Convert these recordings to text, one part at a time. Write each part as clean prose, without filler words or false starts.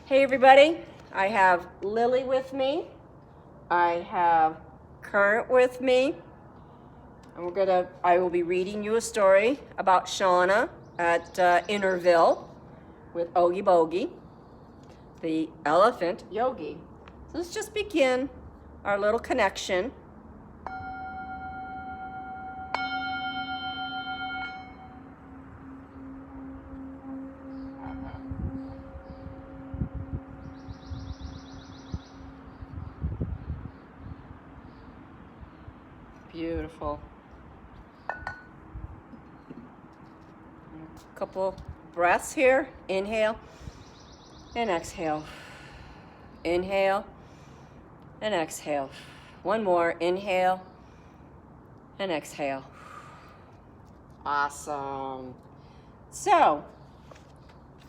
Hey everybody, I have Lily with me. I have Current with me. And I will be reading you a story about Shauna at Interville with Oogie Boogie, the elephant yogi. So let's just begin our little connection. Beautiful. A couple breaths here. Inhale and exhale. Inhale and exhale. One more. Inhale and exhale. Awesome. So,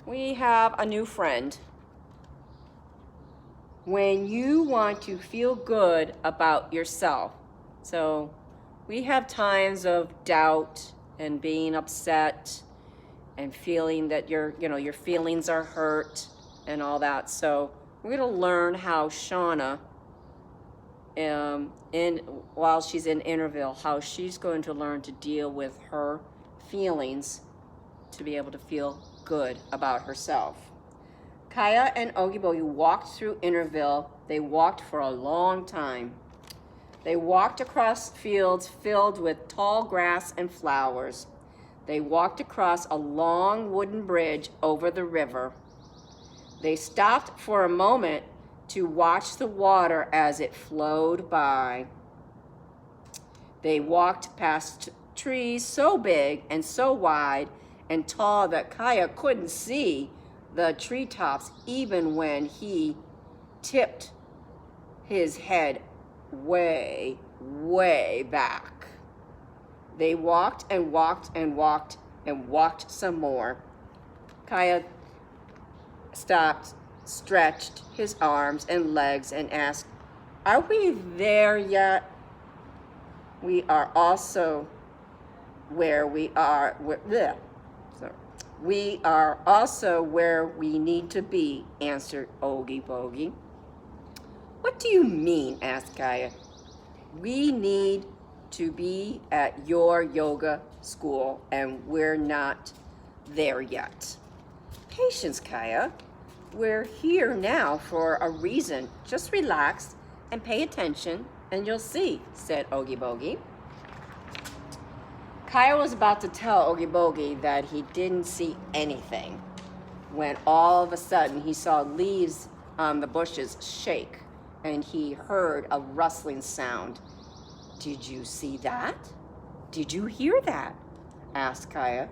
we have a new friend. When you want to feel good about yourself, so we have times of doubt and being upset and feeling that your feelings are hurt and all that. So we're going to learn how Shauna, while she's in Interville, how she's going to learn to deal with her feelings to be able to feel good about herself. Kaya and Oogie Boogie walked through Interville. They walked for a long time. They walked across fields filled with tall grass and flowers. They walked across a long wooden bridge over the river. They stopped for a moment to watch the water as it flowed by. They walked past trees so big and so wide and tall that Kaya couldn't see the treetops even when he tipped his head way, way back. They walked and walked and walked and walked some more. Kaya stopped, stretched his arms and legs and asked, "Are we there yet? We are also where we are. We are also where we need to be," answered Oogie Boogie. "What do you mean?" asked Kaya. "We need to be at your yoga school, and we're not there yet." "Patience, Kaya. We're here now for a reason. Just relax and pay attention, and you'll see," said Oogie Boogie. Kaya was about to tell Oogie Boogie that he didn't see anything when all of a sudden he saw leaves on the bushes shake and he heard a rustling sound. "Did you see that? Did you hear that?" asked Kaya.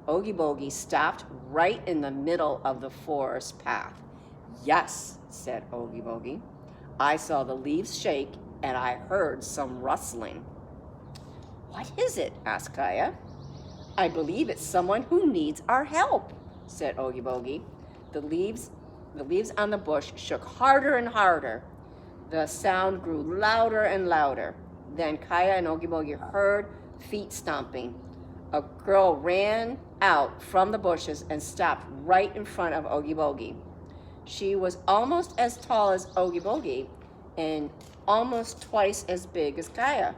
Oogie Boogie stopped right in the middle of the forest path. "Yes," said Oogie Boogie. "I saw the leaves shake and I heard some rustling." "What is it?" asked Kaya. "I believe it's someone who needs our help," said Oogie Boogie. The leaves on the bush shook harder and harder. The sound grew louder and louder. Then Kaya and Oogie Boogie heard feet stomping. A girl ran out from the bushes and stopped right in front of Oogie Boogie. She was almost as tall as Oogie Boogie and almost twice as big as Kaya.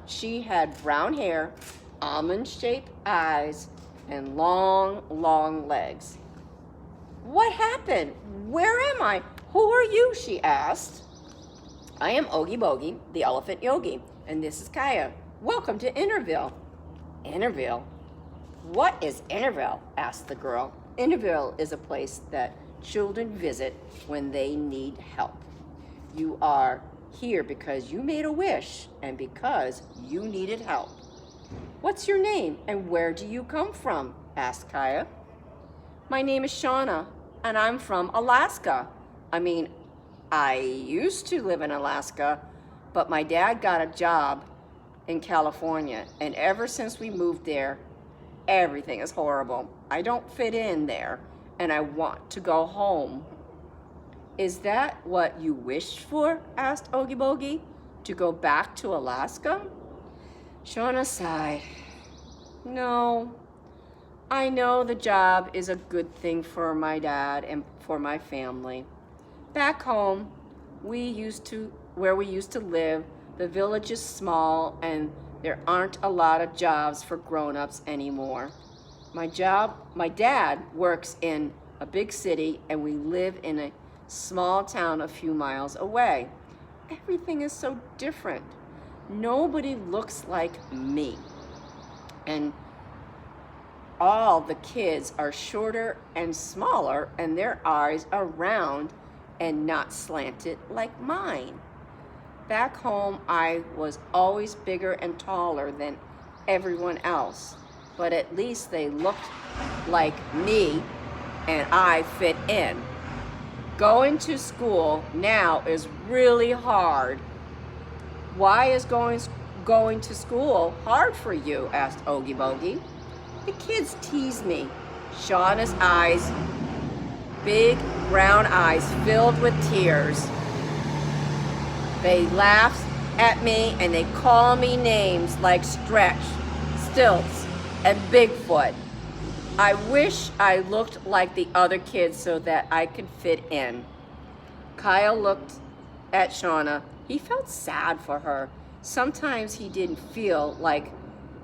She had brown hair, almond-shaped eyes, and long, long legs. "What happened? Where am I? Who are you?" she asked. "I am Oogie Boogie, the elephant yogi, and this is Kaya. Welcome to Interville." "Interville? What is Interville?" asked the girl. "Interville is a place that children visit when they need help. You are here because you made a wish and because you needed help." "What's your name and where do you come from?" asked Kaya. "My name is Shauna and I'm from Alaska. I used to live in Alaska, but my dad got a job in California, and ever since we moved there, everything is horrible. I don't fit in there and I want to go home." "Is that what you wished for?" asked Oogie Boogie. "To go back to Alaska?" Shauna sighed. "No, I know the job is a good thing for my dad and for my family. Back home, where we used to live, the village is small and there aren't a lot of jobs for grown-ups anymore. My dad works in a big city and we live in a small town a few miles away. Everything is so different. Nobody looks like me. And all the kids are shorter and smaller and their eyes are round and not slanted like mine. Back home, I was always bigger and taller than everyone else, but at least they looked like me and I fit in. Going to school now is really hard. Why is going to school hard for you? Asked Oogie Boogie. The kids tease me. Shauna's eyes, big brown eyes filled with tears. They laugh at me and they call me names like Stretch, Stilts, and Bigfoot. I wish I looked like the other kids so that I could fit in. Kyle looked at Shauna. He felt sad for her. Sometimes he didn't feel like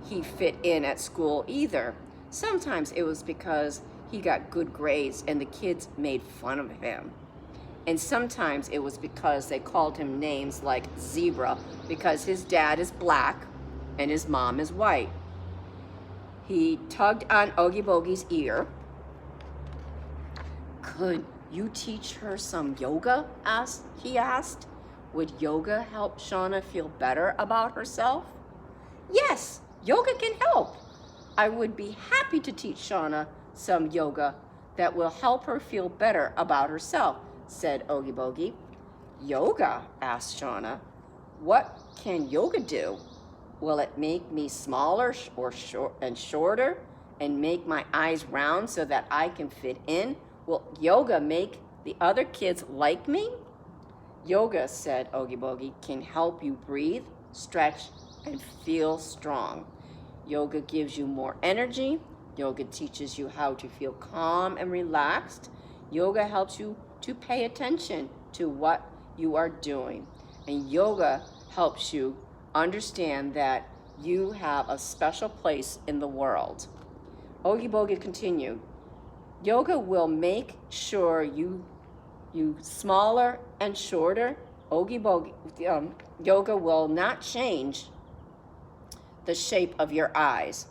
he fit in at school either. Sometimes it was because he got good grades and the kids made fun of him. And sometimes it was because they called him names like Zebra because his dad is black and his mom is white. He tugged on Oogie Boogie's ear. Could you teach her some yoga? He asked. Would yoga help Shauna feel better about herself? Yes, yoga can help. I would be happy to teach Shauna some yoga that will help her feel better about herself, said Oogie Boogie. Yoga? Asked Shauna. What can yoga do? Will it make me smaller or shorter and make my eyes round so that I can fit in? Will yoga make the other kids like me? Yoga, said Oogie Boogie, can help you breathe, stretch, and feel strong. Yoga gives you more energy. Yoga teaches you how to feel calm and relaxed. Yoga helps you to pay attention to what you are doing. And yoga helps you understand that you have a special place in the world. Oogie Boogie continued, yoga will make sure you smaller and shorter. Oogie Boogie, yoga will not change the shape of your eyes.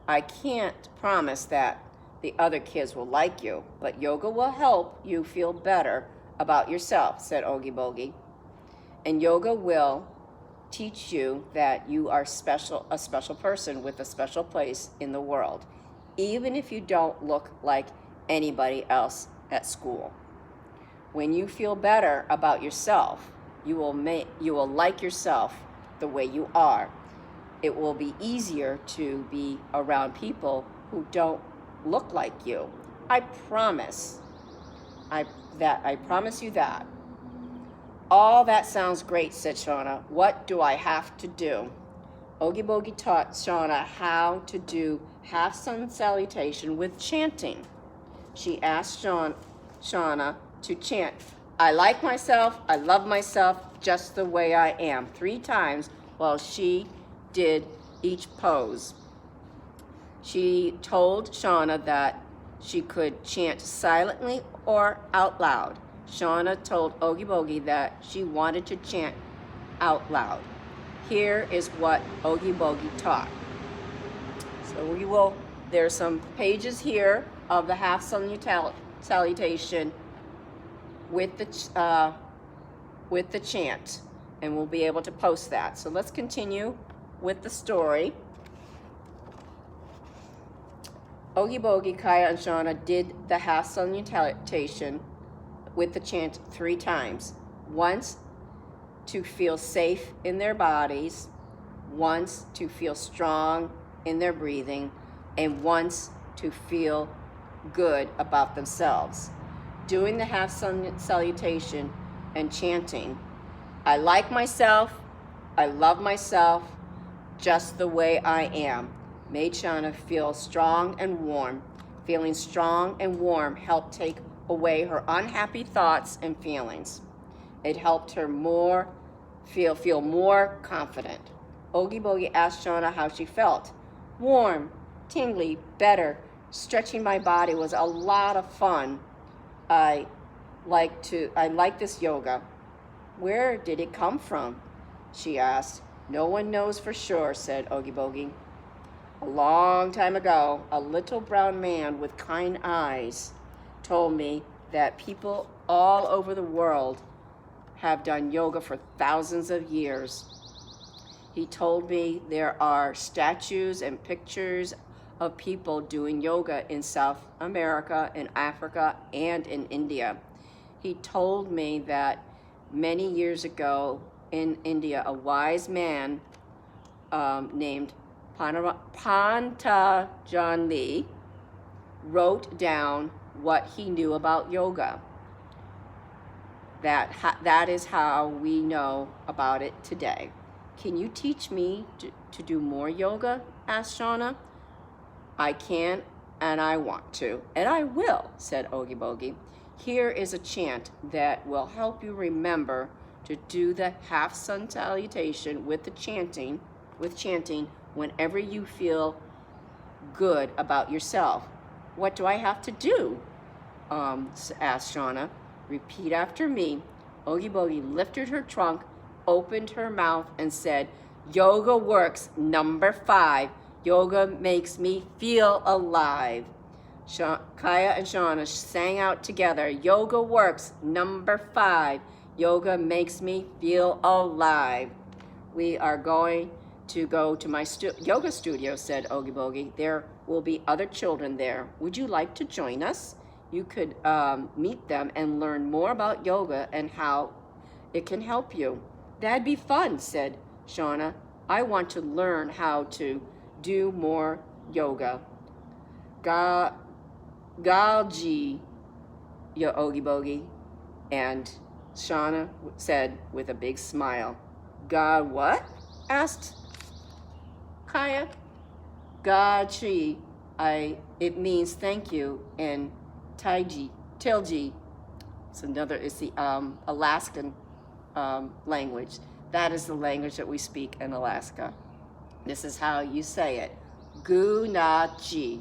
I can't promise that the other kids will like you, but yoga will help you feel better about yourself, said Oogie Boogie. And yoga will teach you that you are special, a special person with a special place in the world, even if you don't look like anybody else at school. When you feel better about yourself, you will like yourself the way you are. It will be easier to be around people who don't look like you. I promise. I promise you that. All that sounds great, said Shauna. What do I have to do? Oogie Boogie taught Shauna how to do half-sun salutation with chanting. She asked Shauna to chant, I like myself, I love myself just the way I am, 3 times while she did each pose. She told Shauna that she could chant silently or out loud. Shauna told Oogie Boogie that she wanted to chant out loud. Here is what Oogie Boogie taught. So there's some pages here of the half salutation with the chant, and we'll be able to post that. So let's continue with the story. Oogie Boogie, Kaya, and Shauna did the half salutation with the chant 3 times. Once to feel safe in their bodies, once to feel strong in their breathing, and once to feel good about themselves. Doing the half salutation and chanting, I like myself, I love myself just the way I am. made Shauna feel strong and warm. Feeling strong and warm helped take away her unhappy thoughts and feelings. It helped her feel more confident. Oogie Boogie asked Shauna how she felt. Warm, tingly, better. Stretching my body was a lot of fun. I like this yoga. Where did it come from? She asked. No one knows for sure, said Oogie Boogie. A long time ago, a little brown man with kind eyes told me that people all over the world have done yoga for thousands of years. He told me there are statues and pictures of people doing yoga in South America, in Africa, and in India. He told me that many years ago in India, a wise man named Pantajanli wrote down what he knew about yoga. That is how we know about it today. Can you teach me to do more yoga? Asked Shauna. I can and I want to, and I will, said Oogie Boogie. Here is a chant that will help you remember to do the half sun salutation with chanting whenever you feel good about yourself. What do I have to do? Asked Shauna. Repeat after me. Oogie Boogie lifted her trunk, opened her mouth, and said, Yoga works, number 5. Yoga makes me feel alive. Kaya and Shauna sang out together, Yoga works, number 5. Yoga makes me feel alive. We are going to go to my yoga studio, said Oogie Boogie. There will be other children there. Would you like to join us? You could meet them and learn more about yoga and how it can help you. That'd be fun, said Shauna. I want to learn how to do more yoga. Galji, yo Oogie Boogie. And Shauna said with a big smile. God what? Asked Kaya. Gachi, it means thank you in Tilji. It's the Alaskan language. That is the language that we speak in Alaska. This is how you say it. Gunachi.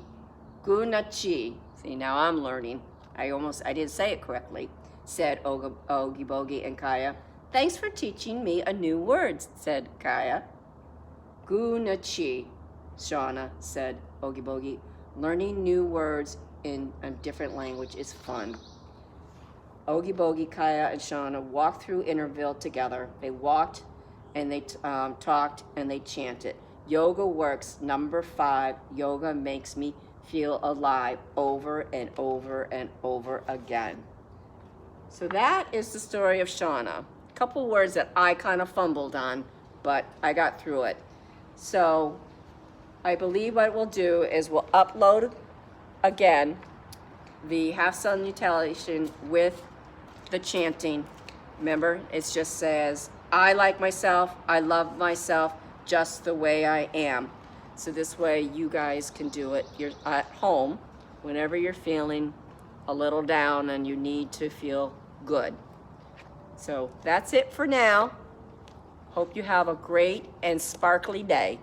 Gunachi. See, now I'm learning. I didn't say it correctly, said Oogie Boogie and Kaya. Thanks for teaching me a new word, said Kaya. Gunachi, Shauna, said Oogie Boogie. Learning new words in a different language is fun. Oogie Boogie, Kaya, and Shauna walked through Interville together. They walked and they talked and they chanted. Yoga works, number 5. Yoga makes me feel alive, over and over and over again. So that is the story of Shauna. A couple words that I kind of fumbled on, but I got through it. So I believe what we'll do is we'll upload again the half salutation with the chanting. Remember, it just says, I like myself, I love myself just the way I am. So this way you guys can do it. You're at home whenever you're feeling a little down and you need to feel good. So that's it for now. Hope you have a great and sparkly day.